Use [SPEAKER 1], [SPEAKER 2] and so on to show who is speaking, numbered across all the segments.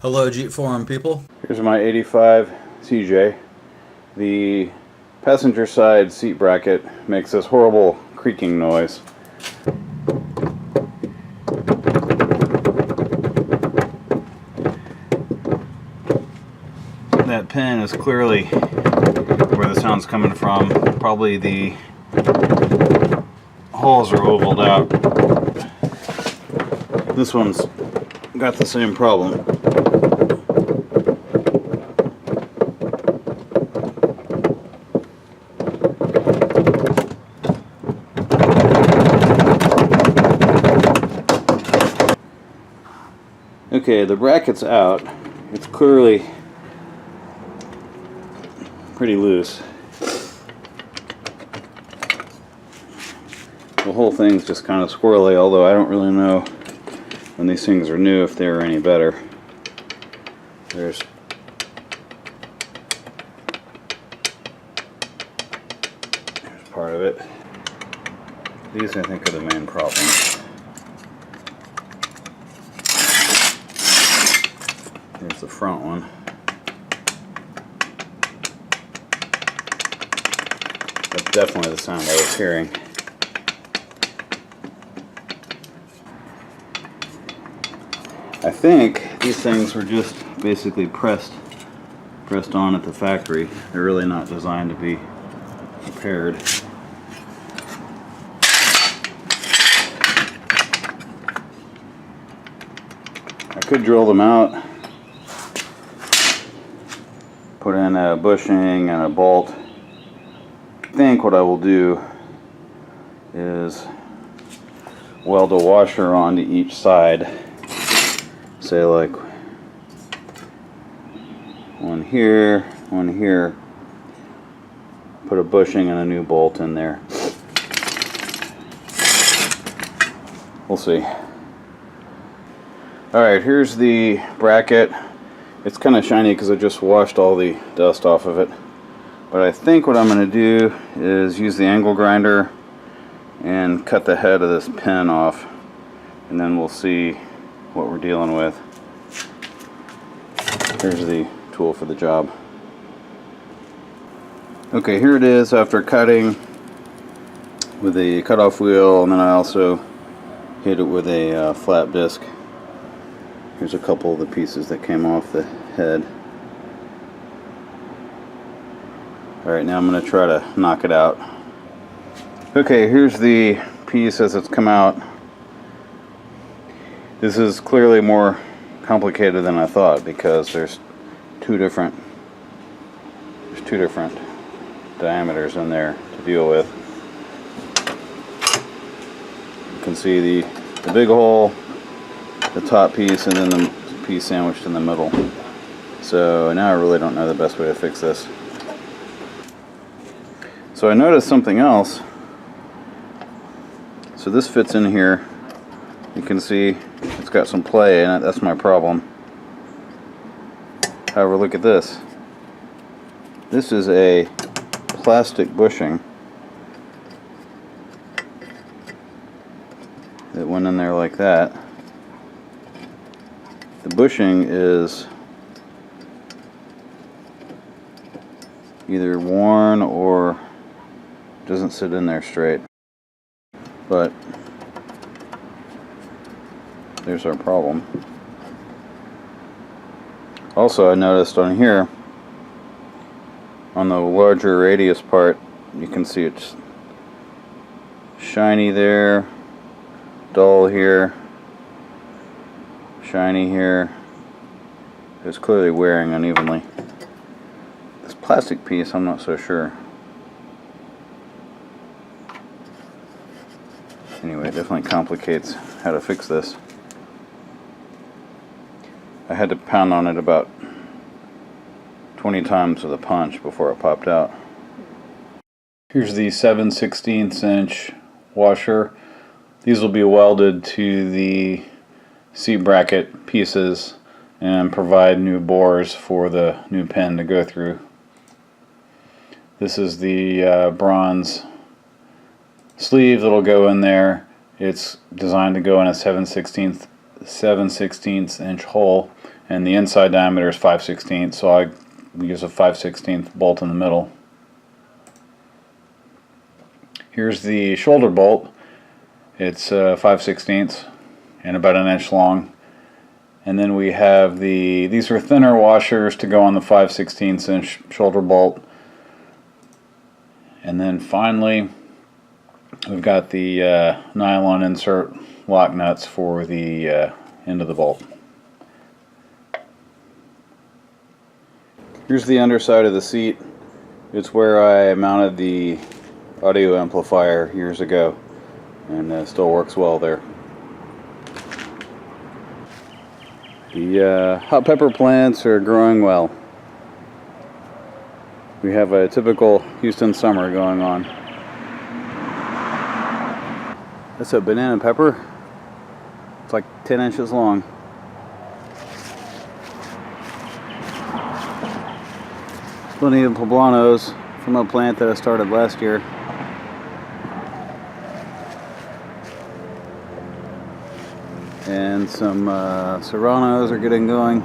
[SPEAKER 1] Hello, Jeep Forum people.
[SPEAKER 2] Here's my 85 CJ. The passenger side seat bracket makes this horrible creaking noise. That pin is clearly where the sound's coming from. Probably the holes are ovaled out. This one's got the same problem. Okay, the bracket's out. It's clearly pretty loose. The whole thing's just kind of squirrely, although I don't really know when these things are new if they're any better. There's part of it. These I think are the main problem. Here's the front one. That's definitely the sound I was hearing. I think these things were just basically pressed on at the factory. They're really not designed to be repaired. I could drill them out, put in a bushing and a bolt. I think what I will do is weld a washer onto each side. Say like one here, put a bushing and a new bolt in there. We'll see. Alright, here's the bracket. It's kind of shiny because I just washed all the dust off of it. But I think what I'm going to do is use the angle grinder and cut the head of this pin off, and then we'll see what we're dealing with. Here's the tool for the job. Okay, here it is after cutting with the cutoff wheel, and then I also hit it with a flat disc. Here's a couple of the pieces that came off the head. Alright, now I'm going to try to knock it out. Okay, here's the piece as it's come out. This is clearly more complicated than I thought because there's two different diameters in there to deal with. You can see the big hole, the top piece, and then the piece sandwiched in the middle. So now I really don't know the best way to fix this. So I noticed something else. So this fits in here. You can see it's got some play in it. That's my problem. However, look at this. This is a plastic bushing that went in there like that. The bushing is either worn or doesn't sit in there straight. But there's our problem. Also, I noticed on here, on the larger radius part, you can see it's shiny there, dull here, shiny here. It's clearly wearing unevenly. This plastic piece, I'm not so sure. Anyway, it definitely complicates how to fix this. I had to pound on it about 20 times with a punch before it popped out. Here's the 7/16 inch washer. These will be welded to the seat bracket pieces and provide new bores for the new pin to go through. This is the bronze sleeve that'll go in there. It's designed to go in a 7/16 inch hole, and the inside diameter is 5/16, so I use a 5/16 bolt in the middle. Here's the shoulder bolt. It's 5/16 and about an inch long. And then we have these are thinner washers to go on the 5/16 inch shoulder bolt. And then finally, we've got the nylon insert lock nuts for the end of the bolt. Here's the underside of the seat. It's where I mounted the audio amplifier years ago, and it still works well there. The hot pepper plants are growing well. We have a typical Houston summer going on. That's a banana pepper. It's like 10 inches long. Plenty of poblanos from a plant that I started last year. And some serranos are getting going.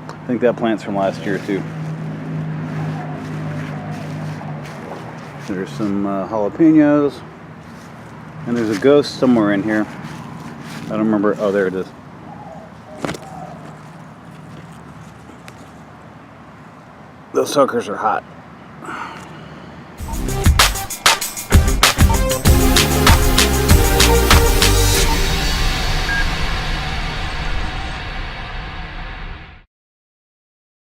[SPEAKER 2] I think that plant's from last year too. There's some jalapenos, and there's a ghost somewhere in here. I don't remember. Oh, there it is. Those suckers are hot.